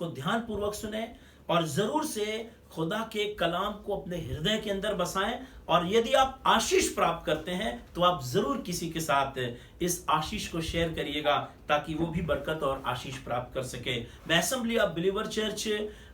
को ध्यान पूर्वक सुने और जरूर से खुदा के कलाम को अपने हृदय के अंदर बसाएं। और यदि आप आशीष प्राप्त करते हैं तो आप जरूर किसी के साथ इस आशीष को शेयर करिएगा ताकि वो भी बरकत और आशीष प्राप्त कर सके। मैं assembly of believer church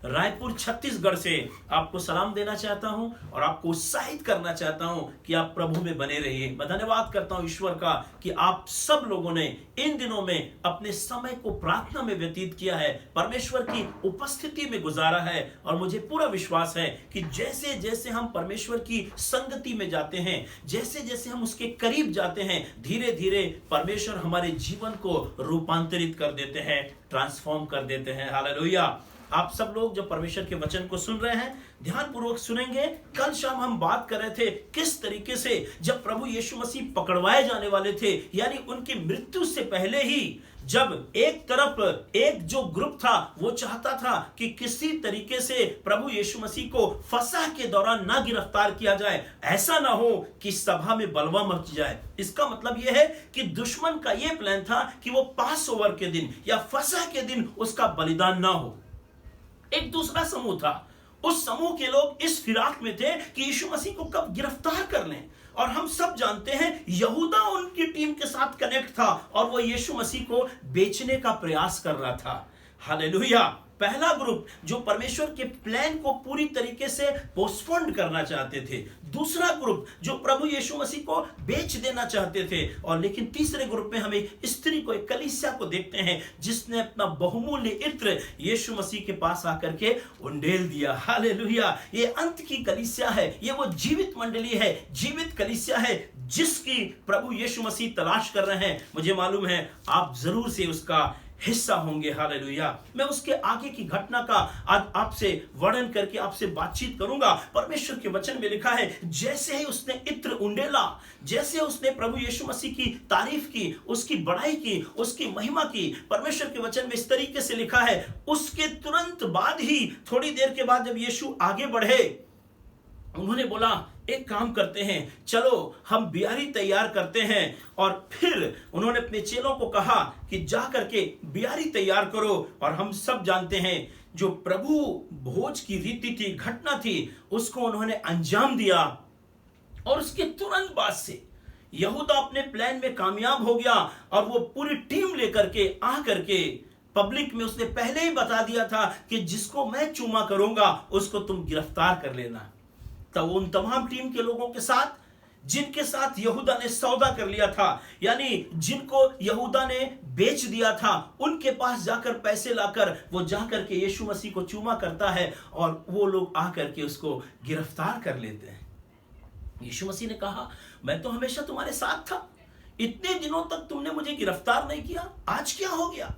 Raipur Chhattisgarh से आपको सलाम देना चाहता हूं और आपको उत्साहित करना चाहता हूं कि आप प्रभु में बने रहिए। मैं धन्यवाद करता हूं ईश्वर का कि आप सब लोगों ने इन दिनों में अपने समय को प्रार्थना में व्यतीत किया है, परमेश्वर की उपस्थिति में गुजारा है। और मुझे पूरा विश्वास है कि जैसे जैसे हम परमेश्वर की संगति में जाते हैं, जैसे जैसे हम उसके करीब जाते हैं, धीरे धीरे परमेश्वर हमारे जीवन को रूपांतरित कर देते हैं, ट्रांसफॉर्म कर देते हैं। हालेलुया। आप सब लोग जो परमेश्वर के वचन को सुन रहे हैं ध्यान पूर्वक सुनेंगे। कल शाम हम बात कर रहे थे किस तरीके से जब प्रभु यीशु मसीह पकड़वाए जाने वाले थे, यानी उनकी मृत्यु से पहले ही, जब एक तरफ एक जो ग्रुप था वो चाहता था कि किसी तरीके से प्रभु यीशु मसीह को फसह के दौरान ना गिरफ्तार किया जाए, ऐसा ना हो कि सभा में बलवा मच जाए। इसका मतलब यह है कि दुश्मन का यह प्लान था कि वो पास ओवर के दिन या फसह के दिन उसका बलिदान ना हो। एक दूसरा समूह था, उस समूह के लोग इस फिराक में थे कि यीशु मसीह को कब गिरफ्तार कर लें। और हम सब जानते हैं यहूदा उनकी टीम के साथ कनेक्ट था और वो यीशु मसीह को बेचने का प्रयास कर रहा था। हालेलुया। पहला ग्रुप जो परमेश्वर के प्लान को पूरी तरीके से पोस्टपोन करना चाहते थे, दूसरा ग्रुप जो प्रभु यीशु मसीह को बेच देना चाहते थे, और लेकिन तीसरे ग्रुप में हम एक स्त्री को, एक कलीसिया को देखते हैं जिसने अपना बहुमूल्य इत्र यीशु मसीह के पास आकर के उंडेल दिया। हालेलुया। ये अंत की कलीसिया है, ये वो जीवित मंडली है, जीवित कलीसिया है जिसकी प्रभु यीशु मसीह तलाश कर रहे हैं। मुझे मालूम है आप जरूर से उसका हिस्सा होंगे। हालेलुया। मैं उसके आगे की घटना का आज आपसे वर्णन करके आपसे बातचीत करूंगा। परमेश्वर के वचन में लिखा है, जैसे ही उसने इत्र उंडेला, जैसे उसने प्रभु यीशु मसीह की तारीफ की, उसकी बड़ाई की, उसकी महिमा की, परमेश्वर के वचन में इस तरीके से लिखा है, उसके तुरंत बाद ही, थोड़ी देर के बाद जब यीशु आगे बढ़े, उन्होंने बोला एक काम करते हैं, चलो हम बियारी तैयार करते हैं। और फिर उन्होंने अपने चेलों को कहा कि जा करके बियारी तैयार करो। और हम सब जानते हैं जो प्रभु भोज की रीति थी, घटना थी, उसको उन्होंने अंजाम दिया। और उसके तुरंत बाद से यहूदा अपने प्लान में कामयाब हो गया और वो पूरी टीम लेकर के आ करके पब्लिक में उसने पहले ही बता दिया था कि जिसको मैं चूमा करूंगा उसको तुम गिरफ्तार कर लेना। तब उन तमाम टीम के लोगों के साथ जिनके साथ यहूदा ने सौदा कर लिया था, यानी जिनको यहूदा ने बेच दिया था, उनके पास जाकर पैसे लाकर वो जाकर के यीशु मसीह को चूमा करता है और वो लोग आकर के उसको गिरफ्तार कर लेते हैं। यीशु मसीह ने कहा, मैं तो हमेशा तुम्हारे साथ था, इतने दिनों तक तुमने मुझे गिरफ्तार नहीं किया, आज क्या हो गया?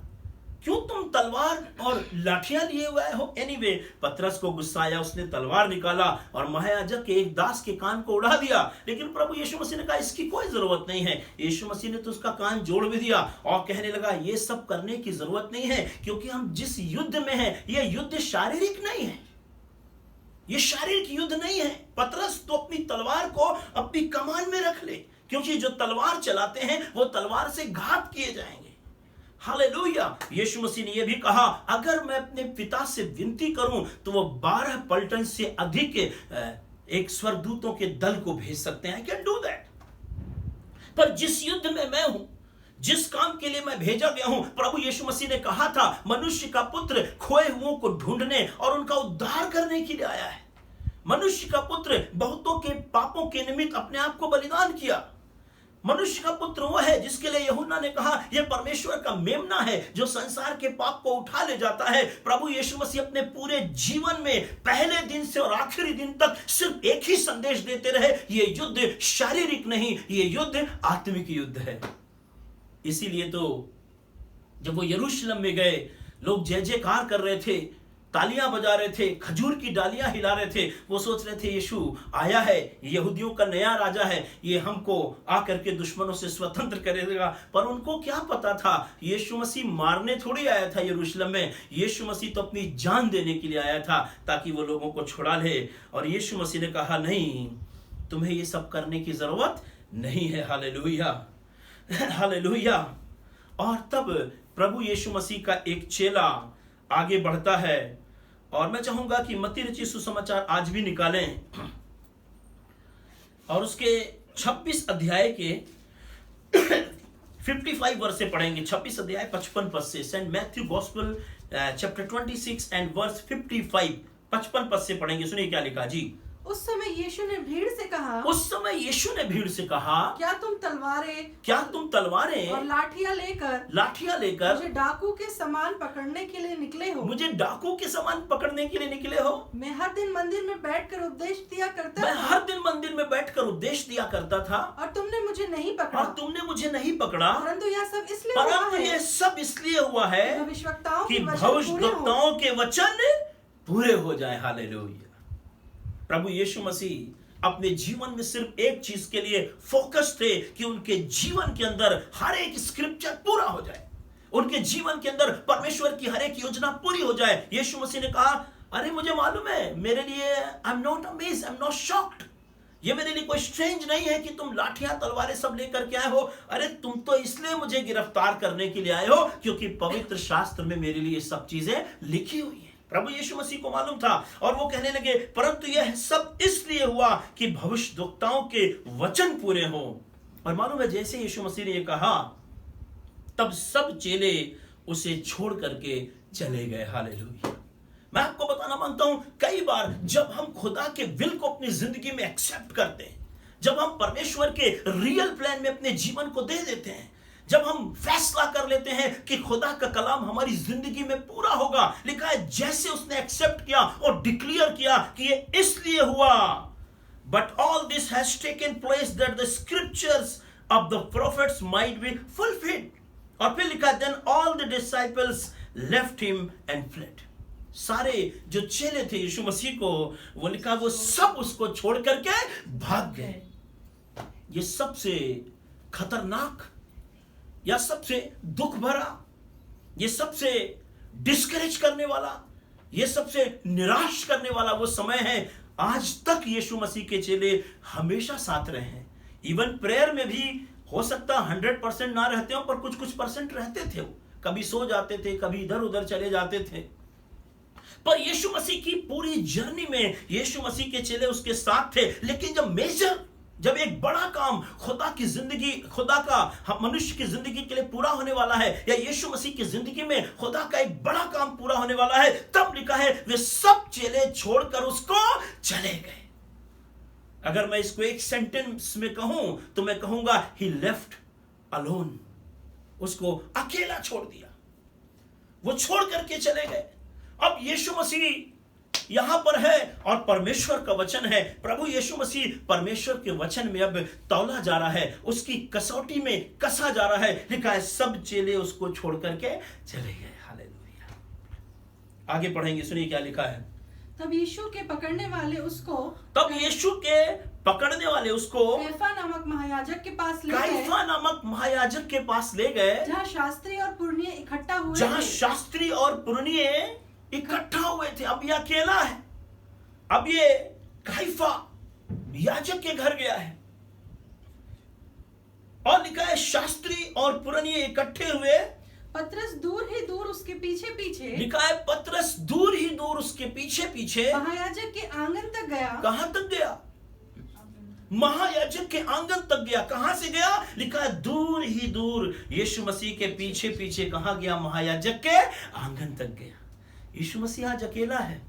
क्यों तुम तलवार और लाठियां लिए हुए हो? एनीवे, पतरस को गुस्सा आया, उसने तलवार निकाला और महायाजक के एक दास के कान को उड़ा दिया। लेकिन प्रभु यीशु मसीह ने कहा इसकी कोई जरूरत नहीं है। यीशु मसीह ने तो उसका कान जोड़ भी दिया और कहने लगा ये सब करने की जरूरत नहीं है, क्योंकि हम जिस युद्ध में हैं ये युद्ध शारीरिक नहीं है, ये शारीरिक युद्ध नहीं है। पतरस तो अपनी तलवार को अपनी कमान में रख ले, क्योंकि जो तलवार चलाते हैं वो तलवार से घात किए जाएंगे। हालेलुया। यीशु मसीह ने यह भी कहा, अगर मैं अपने पिता से विनती करूं तो वो 12 पलटन से अधिक एक स्वर्गदूतों के दल को भेज सकते हैं। I can do that। पर जिस युद्ध में मैं हूं, जिस काम के लिए मैं भेजा गया हूं, प्रभु यीशु मसीह ने कहा था मनुष्य का पुत्र खोए हुओं को ढूंढने और उनका उद्धार करने के लिए आया है। मनुष्य का पुत्र बहुतों के पापों के निमित्त अपने आप को बलिदान किया। मनुष्य का पुत्र वो है जिसके लिए यूहन्ना ने कहा यह परमेश्वर का मेमना है जो संसार के पाप को उठा ले जाता है। प्रभु यीशु मसीह अपने पूरे जीवन में पहले दिन से और आखिरी दिन तक सिर्फ एक ही संदेश देते रहे, ये युद्ध शारीरिक नहीं, ये युद्ध आत्मिक युद्ध है। इसीलिए तो जब वो यरूशलेम में गए, लोग जय जयकार कर रहे थे, तालियां बजा रहे थे, खजूर की डालियां हिला रहे थे। वो सोच रहे थे यीशु आया है, यहूदियों का नया राजा है, ये हमको आकर के दुश्मनों से स्वतंत्र करेगा। पर उनको क्या पता था यीशु मसीह मारने थोड़ी आया था यरूशलेम में। यीशु मसीह तो अपनी जान देने के लिए आया था ताकि वो लोगों को छुड़ा ले। और यीशु मसीह ने कहा नहीं, तुम्हें ये सब करने की जरूरत नहीं है। Hallelujah, hallelujah. और तब प्रभु यीशु मसीह का एक चेला आगे बढ़ता है और मैं चाहूंगा कि मत्ती रचित सुसमाचार आज भी निकालें और उसके 26 अध्याय के 55 वर्ष से पढ़ेंगे। 26 अध्याय 55 पद से, Saint Matthew gospel chapter 26 and verse 55 पद से पढ़ेंगे। सुनिए क्या लिखा जी। उस समय यीशु ने भीड़ से कहा, उस समय यीशु ने भीड़ से कहा, क्या तुम तलवारें और लाठियां लेकर मुझे डाकू के समान पकड़ने के लिए निकले हो? मुझे डाकू के समान पकड़ने के लिए निकले हो? मैं हर दिन मंदिर में बैठकर उपदेश दिया करता था और तुमने मुझे नहीं पकड़ा। परंतु यह सब इसलिए हुआ है कि भविष्यद्वक्ताओं के वचन पूरे हो जाए। हालेलुया। प्रभु यीशु मसीह अपने जीवन में सिर्फ एक चीज के लिए फोकस थे कि उनके जीवन के अंदर हर एक स्क्रिप्चर पूरा हो जाए, उनके जीवन के अंदर परमेश्वर की हर एक योजना पूरी हो जाए। यीशु मसीह ने कहा, अरे मुझे मालूम है, मेरे लिए I am not amazed, I am not shocked, ये मेरे लिए कोई स्ट्रेंज नहीं है कि तुम लाठियां तलवारें सब लेकर के आए हो। अरे तुम तो इसलिए मुझे गिरफ्तार करने के लिए आए हो क्योंकि पवित्र शास्त्र में मेरे लिए सब चीजें लिखी हुई है। प्रभु यीशु मसीह को मालूम था और वो कहने लगे, परंतु यह सब इसलिए हुआ कि भविष्यद्वक्ताओं के वचन पूरे हो। और मालूम है, जैसे यीशु मसीह ने ये कहा तब सब चेले उसे छोड़ करके चले गए। हालेलुया। मैं आपको बताना मांगता हूं, कई बार जब हम खुदा के विल को अपनी जिंदगी में एक्सेप्ट करते हैं, जब हम परमेश्वर के रियल प्लान में अपने जीवन को दे देते हैं, जब हम फैसला कर लेते हैं कि खुदा का कलाम हमारी जिंदगी में पूरा होगा, लिखा है जैसे उसने एक्सेप्ट किया और डिक्लेयर किया कि ये इसलिए हुआ, but all this has taken place that the scriptures of the prophets might be fulfilled. और फिर लिखा, then all the disciples left him and fled. सारे जो चेले थे यीशु मसीह को, वो लिखा वो सब उसको छोड़ करके भाग गए। ये सबसे खतरनाक या सबसे दुख भरा, ये सबसे डिस्करेज करने वाला, ये सबसे निराश करने वाला वो समय है। आज तक यीशु मसीह के चेले हमेशा साथ रहे हैं। इवन प्रेयर में भी हो सकता 100% ना रहते हो, पर कुछ परसेंट रहते थे। वो कभी सो जाते थे, कभी इधर उधर चले जाते थे, पर यीशु मसीह की पूरी जर्नी में यीशु मसीह के चेले उसके साथ थे। लेकिन जब एक बड़ा काम खुदा की जिंदगी, खुदा का मनुष्य की जिंदगी के लिए पूरा होने वाला है, या यीशु मसीह की जिंदगी में खुदा का एक बड़ा काम पूरा होने वाला है, तब लिखा है वे सब चेले छोड़कर उसको चले गए। अगर मैं इसको एक सेंटेंस में कहूं तो मैं कहूंगा, ही लेफ्ट अलोन। उसको अकेला छोड़ दिया, वो छोड़ करके चले गए। अब यीशु मसीह यहां पर है और परमेश्वर का वचन है। प्रभु यीशु मसीह परमेश्वर के वचन में अब तौला जा रहा है, उसकी कसौटी में कसा जा रहा है। लिखा है सब चेले उसको छोड़ करके चले गए। हालेलुया। आगे पढ़ेंगे, सुनिए क्या लिखा है। तब यीशु के पकड़ने वाले उसको कैफा नामक महायाजक के पास ले गए, जहाँ शास्त्री और पुरनिये इकट्ठा हुए थे। अब ये अकेला है, अब ये कैफा याजक के घर गया है और लिखा है शास्त्री और पुरनिये इकट्ठे हुए। पतरस दूर ही दूर उसके पीछे पीछे, लिखा है पतरस दूर ही दूर उसके पीछे पीछे महायाजक के आंगन तक गया। कहां तक गया? महायाजक के आंगन तक गया। कहां से गया? लिखा है दूर ही दूर यीशु मसीह के पीछे पीछे कहां गया? महायाजक के आंगन तक गया। यीशु मसीह आज अकेला है।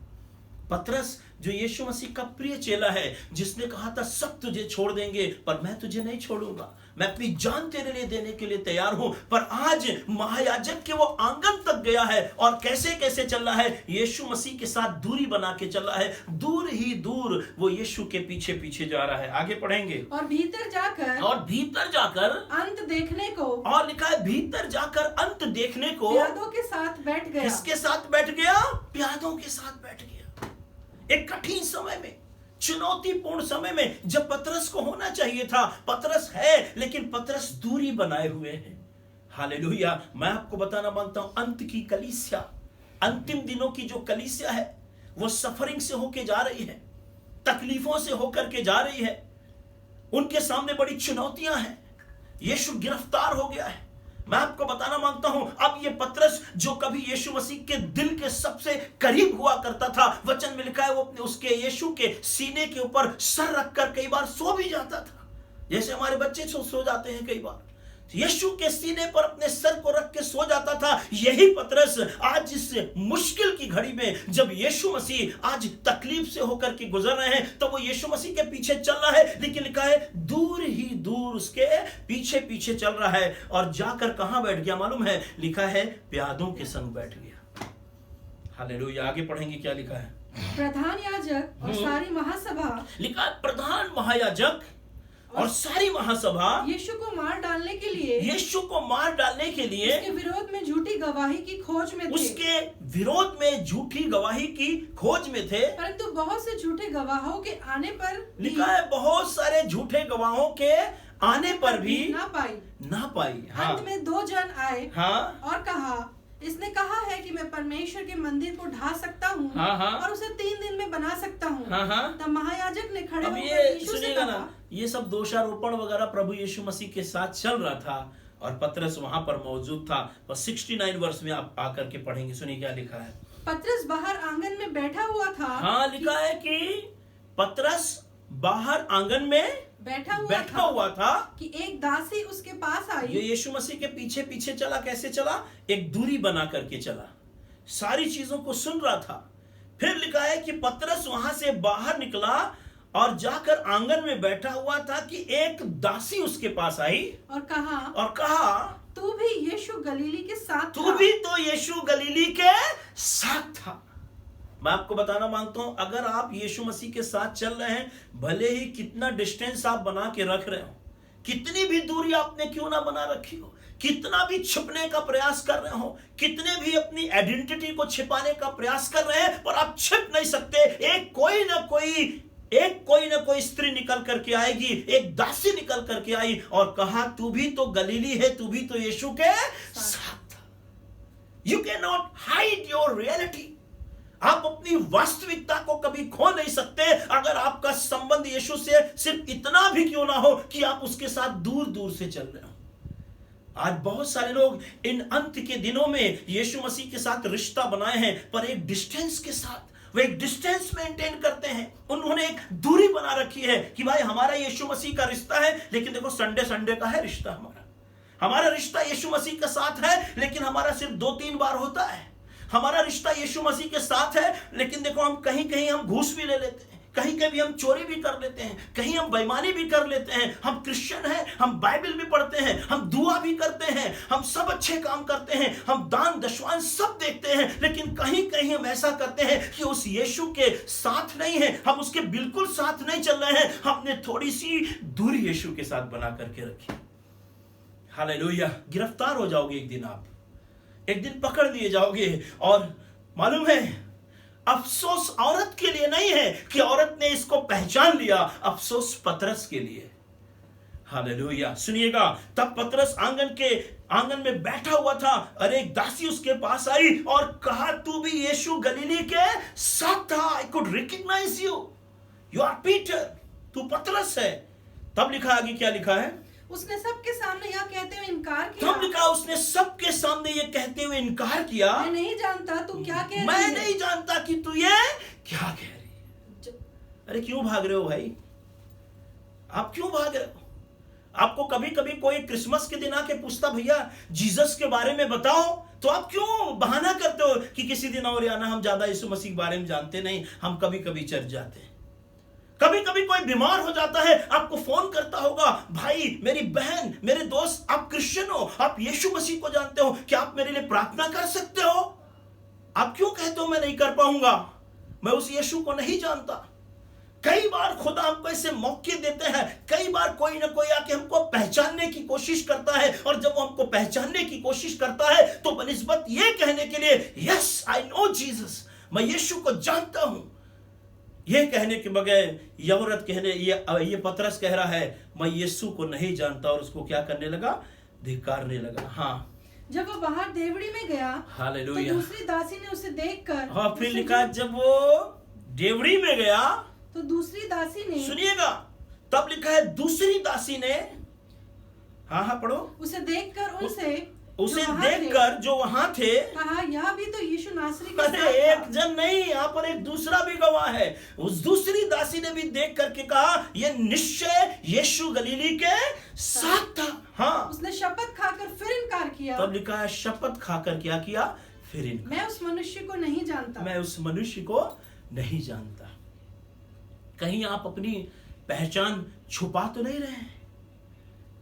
पतरस जो यीशु मसीह का प्रिय चेला है, जिसने कहा था सब तुझे छोड़ देंगे पर मैं तुझे नहीं छोड़ूंगा, मैं अपनी जान तेरे लिए देने के लिए तैयार हूं, पर आज महायाजक के वो आंगन तक गया है और कैसे कैसे चल रहा है? यीशु मसीह के साथ दूरी बना के चल रहा है। दूर ही दूर वो यीशु के पीछे पीछे जा रहा है। आगे पढ़ेंगे। और भीतर जाकर अंत देखने को, और लिखा है भीतर जाकर अंत देखने को प्यादों के साथ बैठ गया। किसके साथ बैठ गया? प्यादों के साथ बैठ गया। एक कठिन समय में, चुनौतीपूर्ण समय में, जब पतरस को होना चाहिए था, पतरस है लेकिन पतरस दूरी बनाए हुए है। हालेलुया। मैं आपको बताना मांगता हूं, अंत की कलीसिया, अंतिम दिनों की जो कलीसिया है, वो सफरिंग से होके जा रही है, तकलीफों से होकर के जा रही है। उनके सामने बड़ी चुनौतियां हैं। यीशु गिरफ्तार हो गया है, मैं आपको बताना मांगता हूं, अब ये पतरस जो कभी यीशु मसीह के दिल के सबसे करीब हुआ करता था, वचन में लिखा है वो अपने उसके यीशु के सीने के ऊपर सर रखकर कई बार सो भी जाता था, जैसे हमारे बच्चे सो जाते हैं कई बार। यीशु के सीने पर अपने सर को रख के सो जाता था। यही पतरस आज इस मुश्किल की घड़ी में, जब यीशु मसीह आज तकलीफ से होकर के गुजर रहे हैं, तो वो यीशु मसीह के पीछे चल रहा है, लेकिन लिखा है दूर ही दूर उसके पीछे पीछे चल रहा है। और जाकर कहां बैठ गया मालूम है? लिखा है प्यादों के संग बैठ गया। हालेलुया। आगे पढ़ेंगे क्या लिखा है? प्रधान याजक और सारी महासभा, लिखा है प्रधान महायाजक और सारी महासभा यीशु को मार डालने के लिए, यीशु को मार डालने के लिए उसके विरोध में झूठी गवाही की खोज में थे। उसके विरोध में झूठी गवाही की खोज में थे। परंतु बहुत से झूठे गवाहों के आने पर भी लिखा है बहुत सारे झूठे गवाहों के आने पर भी ना पाई। हाँ अंत में 2 जन आए हाँ और कहा, इसने कहा है कि मैं परमेश्वर के मंदिर को ढा सकता हूँ हाँ और उसे 3 दिन में बना सकता हूँ। हाँ। तब महायाजक ने खड़े अब होकर ये यीशु से सुनिएगा कहा, ना, ये सब दोषारोपण वगैरह प्रभु यीशु मसीह के साथ चल रहा था और पतरस वहां पर मौजूद था। और 69 वर्ष में आप आकर के पढ़ेंगे, सुनिए क्या लिखा है। पतरस बाहर आंगन में बैठा हुआ था। हाँ, लिखा है कि पतरस बाहर आंगन में बैठा हुआ था कि एक दासी उसके पास आई। ये यीशु मसीह के पीछे पीछे चला। कैसे चला? एक दूरी बना करके चला, सारी चीजों को सुन रहा था। फिर लिखा है कि पतरस वहां से बाहर निकला और जाकर आंगन में बैठा हुआ था कि एक दासी उसके पास आई और कहा, तू भी यीशु गलीली के साथ तू भी तो यीशु गलीली के साथ था। मैं आपको बताना मांगता हूं, अगर आप यीशु मसीह के साथ चल रहे हैं, भले ही कितना डिस्टेंस आप बना के रख रहे हो, कितनी भी दूरी आपने क्यों ना बना रखी हो, कितना भी छिपने का प्रयास कर रहे हो, कितने भी अपनी आइडेंटिटी को छिपाने का प्रयास कर रहे हैं, पर आप छिप नहीं सकते। एक कोई ना कोई स्त्री निकल करके आएगी, एक दासी निकल करके आई और कहा, तू भी तो गलीली है, तू भी तो यीशु के साथ था। You can not hide your reality. आप अपनी वास्तविकता को कभी खो नहीं सकते। अगर आपका संबंध यीशु से सिर्फ इतना भी क्यों ना हो कि आप उसके साथ दूर दूर से चल रहे हो। आज बहुत सारे लोग इन अंत के दिनों में यीशु मसीह के साथ रिश्ता बनाए हैं, पर एक डिस्टेंस के साथ, वे एक डिस्टेंस मेंटेन करते हैं। उन्होंने एक दूरी बना रखी है कि भाई हमारा यीशु मसीह का रिश्ता है, लेकिन देखो संडे का है रिश्ता हमारा रिश्ता यीशु मसीह के साथ है, लेकिन हमारा सिर्फ 2-3 बार होता है। हमारा रिश्ता यीशु मसीह के साथ है, लेकिन देखो हम कहीं हम घूस भी ले लेते हैं, कहीं कभी हम चोरी भी कर लेते हैं, कहीं हम बेईमानी भी कर लेते हैं। हम क्रिश्चियन हैं, हम बाइबल भी पढ़ते हैं, हम दुआ भी करते हैं, हम सब अच्छे काम करते हैं, हम दान दशवान सब देखते हैं, लेकिन कहीं कहीं हम ऐसा करते हैं कि उस यीशु के साथ नहीं है, हम उसके बिल्कुल साथ नहीं चल रहे हैं। हमने थोड़ी सी दूरी यीशु के साथ बना करके रखी। हालेलुया। गिरफ्तार हो जाओगे एक दिन, आप एक दिन पकड़ लिए जाओगे। और मालूम है, अफसोस औरत के लिए नहीं है कि औरत ने इसको पहचान लिया, अफसोस पतरस के लिए। हालेलुया। सुनिएगा, तब पतरस आंगन में बैठा हुआ था और एक दासी उसके पास आई और कहा, तू भी यीशु गलीली के साथ था। I could recognize you are Peter, तू पतरस है। तब लिखा, आगे क्या लिखा है? उसने सबके सामने यह कहते हुए इनकार किया। तब लिखा, उसने सबके सामने ये कहते हुए इनकार किया, मैं नहीं जानता तू क्या कह रही है। मैं नहीं जानता कि तू ये क्या कह रही है। अरे क्यों भाग रहे हो भाई? आप क्यों भाग रहे हो? आपको कभी कभी कोई क्रिसमस के दिन आके पूछता, भैया जीसस के बारे में बताओ, तो आप क्यों बहाना करते हो कि किसी दिन और आना, हम ज्यादा यीशु मसीह के बारे में जानते नहीं, हम कभी कभी चर्च जाते हैं। कभी कभी कोई बीमार हो जाता है, आपको फोन करता होगा, भाई मेरी बहन मेरे दोस्त, आप क्रिश्चियन हो, आप यीशु मसीह को जानते हो, क्या आप मेरे लिए प्रार्थना कर सकते हो? आप क्यों कहते हो मैं नहीं कर पाऊंगा, मैं उस यीशु को नहीं जानता? कई बार खुदा हमको ऐसे मौके देते हैं, कई बार कोई ना कोई आके हमको पहचानने की कोशिश करता है, और जब वो हमको पहचानने की कोशिश करता है तो बनिस्बत ये कहने के लिए, यस आई नो जीसस, मैं यीशु को जानता हूं, ये कहने के बगैर ये औरत ये पतरस कह रहा है मैं यीशु को नहीं जानता, और उसको क्या करने लगा? धिक्कारने लगा। हाँ, जब वो बाहर देवड़ी में गया, हालेलुया, तो दूसरी दासी ने उसे देखकर, हाँ फिर लिखा, जब वो देवड़ी में गया तो दूसरी दासी ने, सुनिएगा, तब लिखा है दूसरी दासी ने, हाँ हाँ पढ़ो। उसे देखकर उनसे उसे जो वहाँ थे, देखकर जो वहां थे, कहा यह भी तो यीशु नासरी के अरे साथ एक था। जन नहीं, यहाँ पर एक दूसरा भी गवाह है। उस दूसरी दासी ने भी देख करके कहा ये निश्चय यीशु गलीली के साथ था। हाँ, उसने शपथ खाकर फिर इनकार किया, तब लिखा है शपथ खाकर क्या किया, फिर इनकार, मैं उस मनुष्य को नहीं जानता। मैं उस मनुष्य को नहीं जानता। कहीं आप अपनी पहचान छुपा तो नहीं रहे हैं?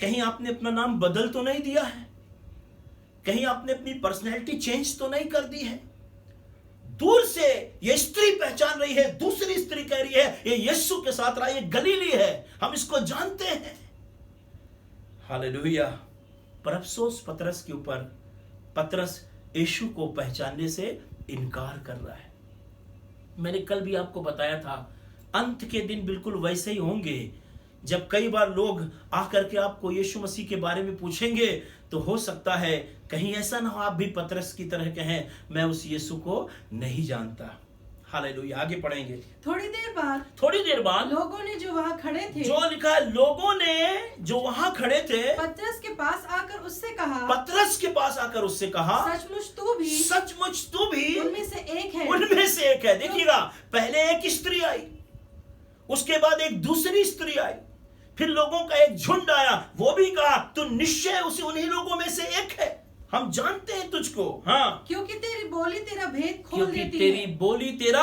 कहीं आपने अपना नाम बदल तो नहीं दिया है? कहीं आपने अपनी पर्सनैलिटी चेंज तो नहीं कर दी है? दूर से ये स्त्री पहचान रही है, दूसरी स्त्री कह रही है ये यीशु के साथ रहा, ये गलीली है, हम इसको जानते हैं। हालेलुया। पर अफसोस पतरस के ऊपर, पतरस यीशु को पहचानने से इनकार कर रहा है। मैंने कल भी आपको बताया था, अंत के दिन बिल्कुल वैसे ही होंगे। जब कई बार लोग आकर के आपको यीशु मसीह के बारे में पूछेंगे, तो हो सकता है कहीं ऐसा ना हो आप भी पतरस की तरह कहें मैं उस यीशु को नहीं जानता। हालेलुया। आगे पढ़ेंगे। थोड़ी देर बाद लोगों ने जो वहाँ खड़े थे, जो लिखा है, लोगों ने जो वहां खड़े थे, पतरस के पास आकर उससे कहा, पतरस के पास आकर उससे कहा, सचमुच तू भी उनमें से एक है। उनमें से एक है। देखिएगा, पहले एक स्त्री आई, उसके बाद एक दूसरी स्त्री आई, फिर लोगों का एक झुंड आया, वो भी कहा तू निश्चय उन्हीं लोगों में से एक है, हम जानते हैं तुझको। हाँ, क्योंकि तेरी बोली तेरा भेद खोल क्योंकि देती तेरी है। बोली तेरा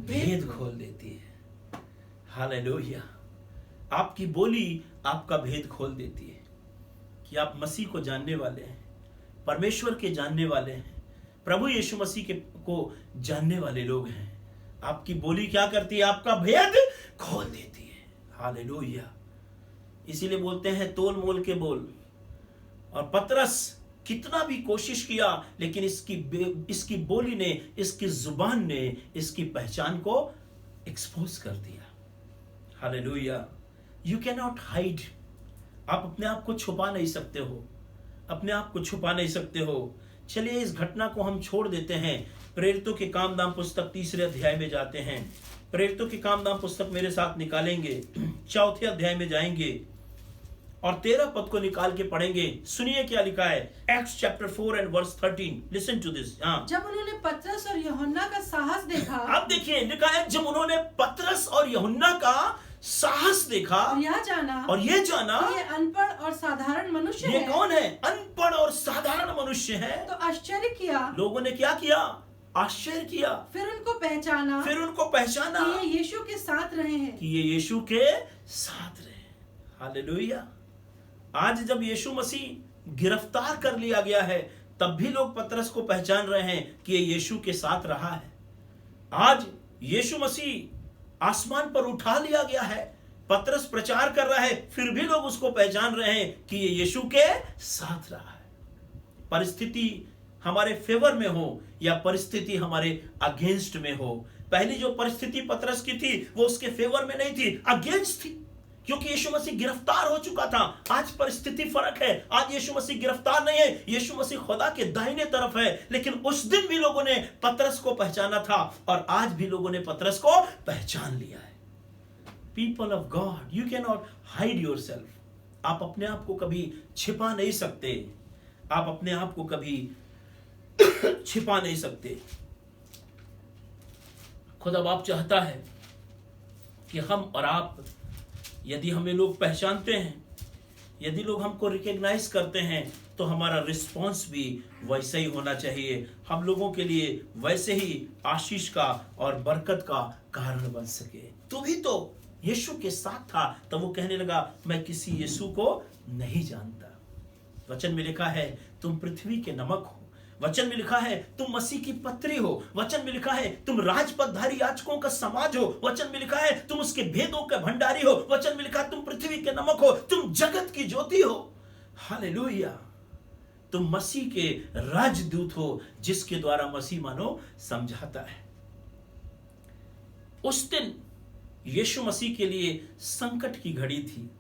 भेद खोल देती है। हालेलुया। आपकी बोली आपका भेद खोल देती है कि आप मसीह को जानने वाले हैं, परमेश्वर के जानने वाले हैं, प्रभु यीशु मसीह को जानने वाले लोग हैं। आपकी बोली क्या करती है? आपका भेद खोल देती है। हालेलुया। इसीलिए बोलते हैं तोल मोल के बोल। और पतरस कितना भी कोशिश किया, लेकिन इसकी बोली ने, इसकी जुबान ने इसकी पहचान को एक्सपोज कर दिया। Hallelujah. You can not hide. आप अपने आप को छुपा नहीं सकते हो, अपने आप को छुपा नहीं सकते हो। चलिए इस घटना को हम छोड़ देते हैं। प्रेरितों के काम नाम पुस्तक 3 अध्याय में जाते हैं। प्रेरितों के काम नाम पुस्तक मेरे साथ निकालेंगे, 4 अध्याय में जाएंगे और 13 पद को निकाल के पढ़ेंगे। सुनिए क्या लिखा है, Acts chapter 4 and verse 13। Listen to this. जब उन्होंने पतरस और यूहन्ना का साहस देखा, अब देखिए लिखा है, जब उन्होंने पतरस और यूहन्ना का साहस देखा और यह जाना कि ये अनपढ़ और साधारण मनुष्य ये है, कौन है? अनपढ़ और साधारण मनुष्य है। तो आश्चर्य किया। लोगों ने क्या किया? आश्चर्य किया। फिर उनको पहचाना कि ये यीशु के साथ रहे हैं, कि ये यीशु के साथ रहे। हालेलुया। आज जब यीशु मसीह गिरफ्तार कर लिया गया है, तब भी लोग पतरस को पहचान रहे हैं कि ये यीशु के साथ रहा है। आज यीशु मसीह आसमान पर उठा लिया गया है, पतरस प्रचार कर रहा है, फिर भी लोग उसको पहचान रहे हैं कि ये यीशु के साथ रहा है। परिस्थिति हमारे फेवर में हो या परिस्थिति हमारे अगेंस्ट में हो, पहली जो परिस्थिति पतरस की थी वो उसके फेवर में नहीं थी, अगेंस्ट थी, क्योंकि यीशु मसीह गिरफ्तार हो चुका था। आज परिस्थिति फर्क है। आज यीशु मसीह गिरफ्तार नहीं है, यीशु मसीह खुदा के दाहिने तरफ है। लेकिन उस दिन भी लोगों ने पतरस को पहचाना था और आज भी लोगों ने पतरस को पहचान लिया है। People of God, you can not hide yourself. आप अपने आप को कभी छिपा नहीं सकते, आप अपने आप को कभी छिपा नहीं सकते। खुदा बाप चाहता है कि हम और आप, यदि हमें लोग पहचानते हैं, यदि लोग हमको रिकॉग्नाइज करते हैं, तो हमारा रिस्पॉन्स भी वैसे ही होना चाहिए, हम लोगों के लिए वैसे ही आशीष का और बरकत का कारण बन सके। तो भी तो यीशु के साथ था, तब वो कहने लगा मैं किसी यीशु को नहीं जानता। वचन में लिखा है तुम पृथ्वी के नमक हो, वचन में लिखा है तुम मसीह की पत्री हो, वचन में लिखा है तुम राजपदधारी याजकों का समाज हो, वचन में लिखा है तुम उसके भेदों का भंडारी हो, वचन में लिखा है तुम पृथ्वी के नमक हो, तुम जगत की ज्योति हो। हालेलुया। तुम मसीह के राजदूत हो, जिसके द्वारा मसीह मानो समझाता है। उस दिन यीशु मसीह के लिए संकट की घड़ी थी।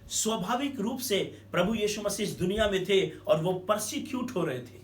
स्वाभाविक रूप से प्रभु यीशु मसीह इस दुनिया में थे और वो परसिक्यूट हो रहे थे,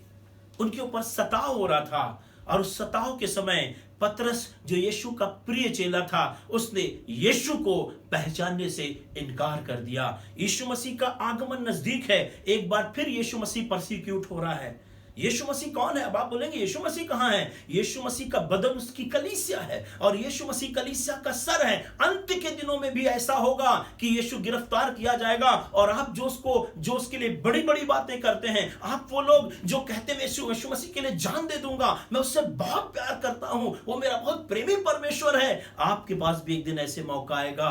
उनके ऊपर सताव हो रहा था। और उस सताव के समय पतरस जो यीशु का प्रिय चेला था, उसने यीशु को पहचानने से इनकार कर दिया। यीशु मसीह का आगमन नजदीक है। एक बार फिर यीशु मसीह परसिक्यूट हो रहा है। यीशु मसीह कौन है? अब आप बोलेंगे यीशु मसीह कहाँ है? यीशु मसीह का बदन उसकी कलीसिया है और यीशु मसीह कलीसिया का सर है। अंत के दिनों में भी ऐसा होगा कि यीशु गिरफ्तार किया जाएगा और आप जो उसके लिए बड़ी बड़ी बातें करते हैं, आप वो लोग जो कहते हैं यीशु मसीह के लिए जान दे दूंगा, मैं उससे बहुत प्यार करता हूं, वो मेरा बहुत प्रेमी परमेश्वर है, आपके पास भी एक दिन ऐसे मौका आएगा।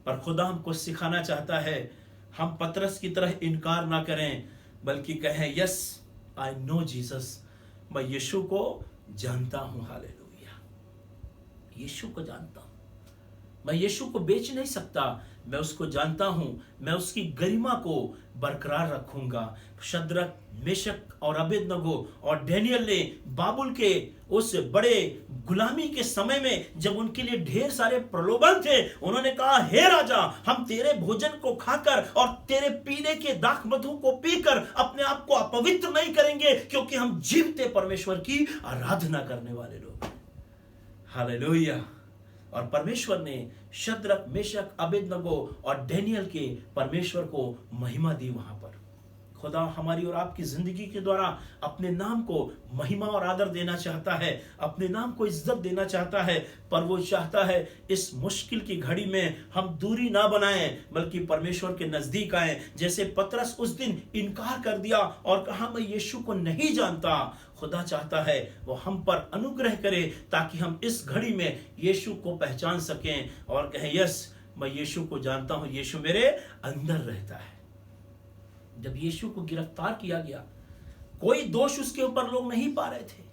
पर खुदा हमको सिखाना चाहता है हम पतरस की तरह इनकार ना करें, बल्कि कहें यस आई नो जीसस, मैं यीशु को जानता हूं। हालेलुया, यीशु को जानता हूं। मैं यीशु को बेच नहीं सकता, मैं उसको जानता हूं। मैं उसकी गरिमा को बरकरार रखूंगा। शद्रक, मेशक और अबेदनगो और डैनियल ने बाबुल के उस बड़े गुलामी के समय में जब उनके लिए ढेर सारे प्रलोभन थे, उन्होंने कहा हे राजा, हम तेरे भोजन को खाकर और तेरे पीने के दाख मधु को पीकर अपने आप को अपवित्र नहीं करेंगे, क्योंकि हम जीवते परमेश्वर की आराधना करने वाले लोग हैं। हालेलुया। और परमेश्वर ने शद्रक, मेशक, अबेदनगो और डैनियल के परमेश्वर को महिमा दी। वहां पर खुदा हमारी और आपकी जिंदगी के द्वारा अपने नाम को महिमा और आदर देना चाहता है, अपने नाम को इज्जत देना चाहता है। पर वो चाहता है इस मुश्किल की घड़ी में हम दूरी ना बनाएं, बल्कि परमेश्वर के नजदीक आए। जैसे पतरस उस दिन इनकार कर दिया और कहा मैं यीशु को नहीं जानता, खुदा चाहता है वो हम पर अनुग्रह करे ताकि हम इस घड़ी में यीशु को पहचान सकें और कहें यस मैं यीशु को जानता हूं, यीशु मेरे अंदर रहता है। जब यीशु को गिरफ्तार किया गया, कोई दोष उसके ऊपर लोग नहीं पा रहे थे।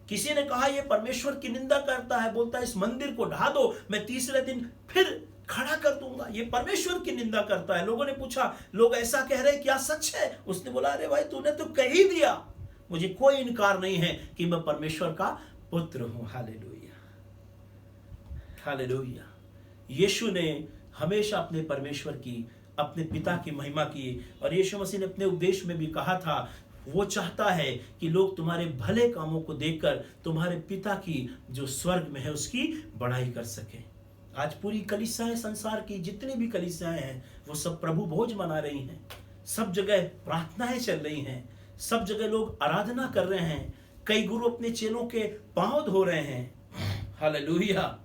किसी ने कहा यह परमेश्वर की निंदा करता है, बोलता है इस मंदिर को ढा दो, मैं तीसरे दिन फिर खड़ा कर दूंगा। ये परमेश्वर की निंदा करता है। लोगों ने पूछा, लोग ऐसा कह रहे हैं, क्या सच है? उसने बोला अरे भाई तूने तो कह ही दिया, मुझे कोई इनकार नहीं है कि मैं परमेश्वर का पुत्र हूं। Hallelujah, hallelujah. यीशु ने हमेशा अपने परमेश्वर की, अपने पिता की महिमा की। और यीशु मसीह ने अपने उपदेश में भी कहा था, वो चाहता है कि लोग तुम्हारे भले कामों को देखकर तुम्हारे पिता की जो स्वर्ग में है उसकी बड़ाई कर सकें। आज पूरी कलीसियाएं, संसार की जितनी भी कलीसियाएं हैं, वो सब प्रभु भोज मना रही हैं। सब जगह प्रार्थनाएं चल रही हैं, सब जगह लोग आराधना कर रहे हैं। कई गुरु अपने चेलों के पांव धो रहे हैं। हालेलुया।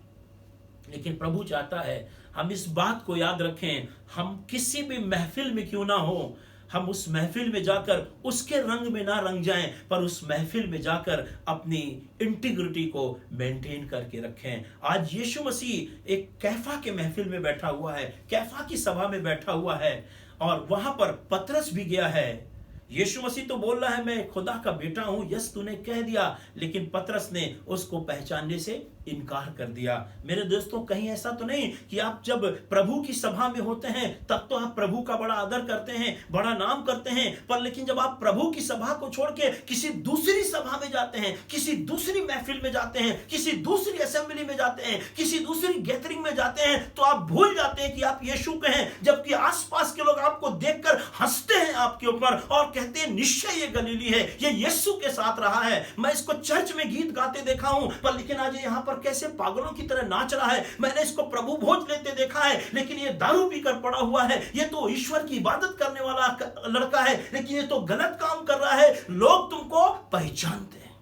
लेकिन प्रभु चाहता है हम इस बात को याद रखें, हम किसी भी महफिल में क्यों ना हो, हम उस महफिल में जाकर उसके रंग में ना रंग जाएं, पर उस महफिल में जाकर अपनी इंटीग्रिटी को मेंटेन करके रखें। आज यीशु मसीह एक कैफा के महफिल में बैठा हुआ है, कैफा की सभा में बैठा हुआ है, और वहां पर पतरस भी गया है। यीशु मसीह तो बोल रहा है मैं खुदा का बेटा हूं, यस तूने कह दिया, लेकिन पतरस ने उसको पहचानने से इनकार कर दिया। मेरे दोस्तों, कहीं ऐसा तो नहीं कि आप जब प्रभु की सभा में होते हैं तब तो आप प्रभु का बड़ा आदर करते हैं, बड़ा नाम करते हैं, पर लेकिन जब आप प्रभु की सभा को छोड़ के किसी दूसरी सभा में जाते हैं, किसी दूसरी महफिल में जाते हैं, किसी दूसरी असेंबली में जाते हैं, किसी दूसरी गैदरिंग में जाते हैं, तो आप भूल जाते हैं कि आप यीशु के हैं, जबकि आसपास के लोग आपको देखकर हंसते हैं आपके ऊपर और कहते हैं निश्चय ये गलीली है, ये यीशु के साथ रहा है। मैं इसको चर्च में गीत गाते देखा हूं, पर लेकिन आज यहाँ पर कैसे पागलों की तरह नाच रहा है। मैंने इसको प्रभु भोज लेते देखा है, लेकिन ये दारू पीकर पड़ा हुआ है। ये तो ईश्वर की इबादत करने वाला लड़का है, लेकिन ये तो गलत काम कर रहा है। लोग तुमको पहचानते हैं।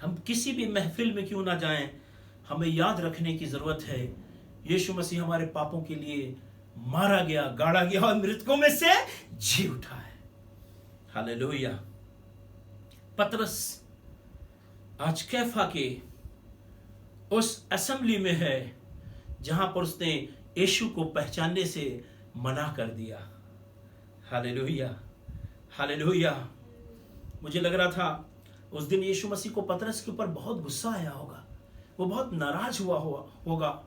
हम किसी भी महफिल में क्यों ना जाएं, हमें याद रखने की जरूरत है यीशु मसीह हमारे पापों के लिए मारा गया, गाड़ा गया और मृतकों में से जी उठा है। हालेलुया। पतरस आज कैफा के उस असेंबली में है जहां पर उसने यीशु को पहचानने से मना कर दिया। Hallelujah, hallelujah. मुझे लग रहा था उस दिन यीशु मसीह को पतरस के ऊपर बहुत गुस्सा आया होगा, वो बहुत नाराज हुआ होगा,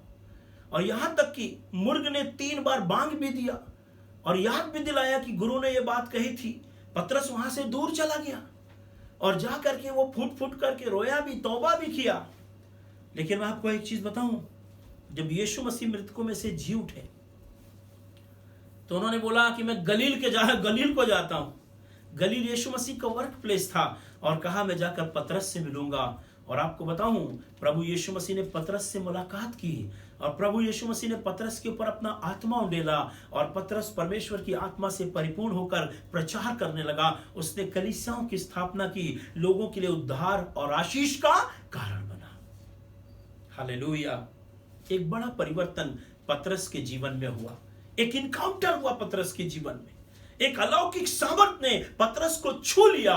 और यहां तक कि मुर्ग ने 3 बार बांग भी दिया और याद भी दिलाया कि गुरु ने यह बात कही थी। पतरस वहां से दूर चला गया और जा करके वो फुट फुट करके रोया भी, तौबा भी किया। लेकिन मैं आपको एक चीज बताऊं, जब यीशु मसीह मृतकों में से जी उठे तो उन्होंने बोला कि मैं गलील को जाता हूं। गलील यीशु मसीह का वर्क प्लेस था और कहा मैं जाकर पतरस से मिलूंगा। और आपको बताऊं, प्रभु यीशु मसीह ने पतरस से मुलाकात की और प्रभु यीशु मसीह ने पतरस के ऊपर अपना आत्मा उंडेला और पतरस परमेश्वर की आत्मा से परिपूर्ण होकर प्रचार करने लगा। उसने कलीसियाओं की स्थापना की, लोगों के लिए उद्धार और आशीष का कारण बना। हालेलुया। एक बड़ा परिवर्तन पतरस के जीवन में हुआ, एक इनकाउंटर हुआ पतरस के जीवन में, एक अलौकिक सामर्थ ने पतरस को छू लिया।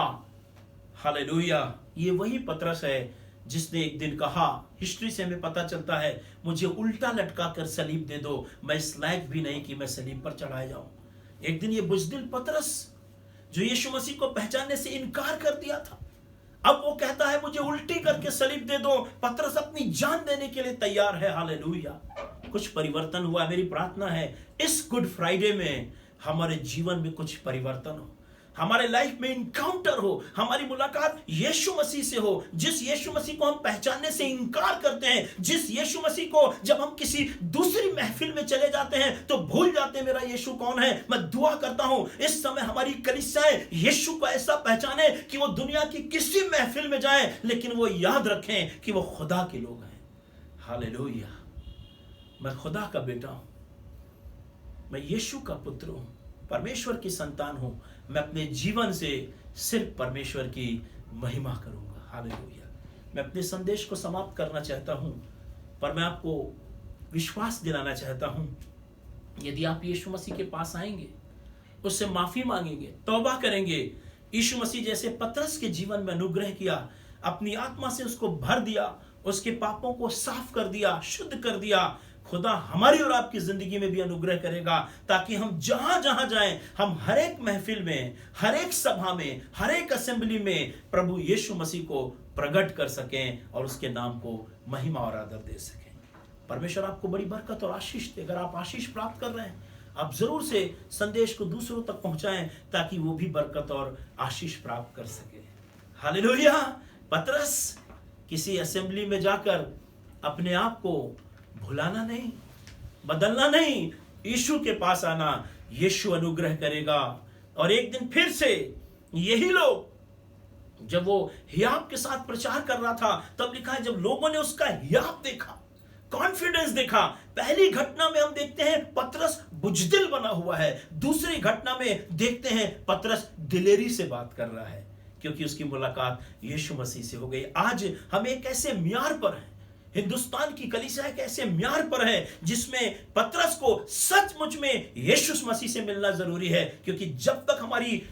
हालेलुया। ये वही पतरस है जिसने एक दिन कहा, हिस्ट्री से हमें पता चलता है, मुझे उल्टा लटका कर सलीब दे दो, मैं इस लायक भी नहीं कि मैं सलीब पर चढ़ाया जाऊं। एक दिन ये बुजदिल पतरस जो यीशु मसीह को पहचानने से इनकार कर दिया था, अब वो कहता है मुझे उल्टी करके सलीब दे दो। पतरस अपनी जान देने के लिए तैयार है। हालेलुया। कुछ परिवर्तन हुआ। मेरी प्रार्थना है इस गुड फ्राइडे में हमारे जीवन में कुछ परिवर्तन हो, हमारे लाइफ में इनकाउंटर हो, हमारी मुलाकात यीशु मसीह से हो, जिस यीशु मसीह को हम पहचानने से इनकार करते हैं, जिस यीशु मसीह को जब हम किसी दूसरी महफिल में चले जाते हैं तो भूल जाते हैं मेरा यीशु कौन है। मैं दुआ करता हूं इस समय हमारी कलीसियाएं यीशु को ऐसा पहचाने कि वो दुनिया की किसी महफिल में जाएं लेकिन वो याद रखें कि वो खुदा के लोग हैं। हालेलुया। मैं खुदा का बेटा हूं, मैं यीशु का पुत्र हूं, परमेश्वर की संतान हूं। मैं अपने जीवन से सिर्फ परमेश्वर की महिमा करूंगा। हालेलुया। मैं अपने संदेश को समाप्त करना चाहता हूं, पर मैं आपको विश्वास दिलाना चाहता हूं, यदि आप यीशु मसीह के पास आएंगे, उससे माफी मांगेंगे, तौबा करेंगे, यीशु मसीह जैसे पतरस के जीवन में अनुग्रह किया, अपनी आत्मा से उसको भर दिया, उसके पापों को साफ कर दिया, शुद्ध कर दिया, खुदा हमारी और आपकी जिंदगी में भी अनुग्रह करेगा, ताकि हम जहां जहां जाएं, हम हर एक महफिल में, हर एक सभा में, हर एक असेंबली में प्रभु यीशु मसीह को प्रकट कर सकें और उसके नाम को महिमा और आदर दे सकें। परमेश्वर आपको बड़ी बरकत और आशीष दे। अगर आप आशीष प्राप्त कर रहे हैं, आप जरूर से संदेश को दूसरों तक पहुंचाएं ताकि वो भी बरकत और आशीष प्राप्त कर सके। हालेलुया। पतरस किसी असेंबली में जाकर अपने आप को भुलाना नहीं, बदलना नहीं, यीशु के पास आना। यीशु अनुग्रह करेगा। और एक दिन फिर से यही लोग, जब वो हियाब के साथ प्रचार कर रहा था, तब लिखा है जब लोगों ने उसका हियाब देखा, कॉन्फिडेंस देखा। पहली घटना में हम देखते हैं पतरस बुजदिल बना हुआ है, दूसरी घटना में देखते हैं पतरस दिलेरी से बात कर रहा है, क्योंकि उसकी मुलाकात यीशु मसीह से हो गई। आज हम एक ऐसे म्यार पर हैं, हिंदुस्तान की कलीसिया एक ऐसे म्यार पर है जिसमें पतरस को सचमुच में यीशु मसीह से मिलना जरूरी है, क्योंकि जब तक हमारी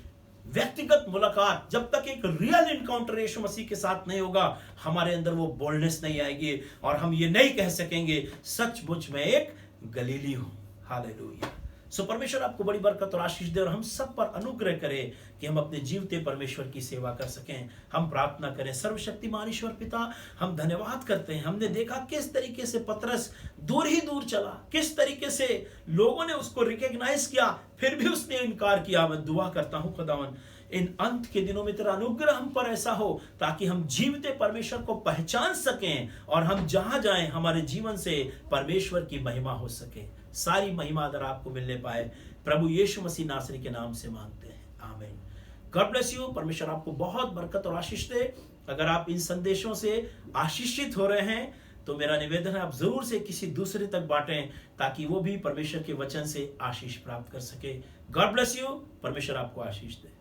व्यक्तिगत मुलाकात, जब तक एक रियल इनकाउंटर यीशु मसीह के साथ नहीं होगा, हमारे अंदर वो बोल्डनेस नहीं आएगी और हम ये नहीं कह सकेंगे सचमुच में एक गलीली हूं। हालेलुया। सो परमेश्वर आपको बड़ी बरकत और आशीष दे और हम सब पर अनुग्रह करे कि हम अपने जीवते परमेश्वर की सेवा कर सकें। हम प्रार्थना करें। सर्वशक्तिमान ईश्वर पिता, हम धन्यवाद करते हैं। हमने देखा किस तरीके से पतरस दूर ही दूर चला, किस तरीके से लोगों ने उसको रिकॉग्नाइज किया, फिर भी उसने इनकार किया। मैं दुआ करता हूं खुदावन, इन अंत के दिनों में तेरा अनुग्रह हम पर ऐसा हो ताकि हम जीवते परमेश्वर को पहचान सकें और हम जहां जाएं हमारे जीवन से परमेश्वर की महिमा हो सके। सारी महिमा अगर आपको मिलने पाए, प्रभु यीशु मसीह नासरी के नाम से मांगते हैं, आमीन। God bless you. परमेश्वर आपको बहुत बरकत और आशीष दे। अगर आप इन संदेशों से आशीषित हो रहे हैं तो मेरा निवेदन है आप जरूर से किसी दूसरे तक बांटें ताकि वो भी परमेश्वर के वचन से आशीष प्राप्त कर सके। God bless you. परमेश्वर आपको आशीष दे।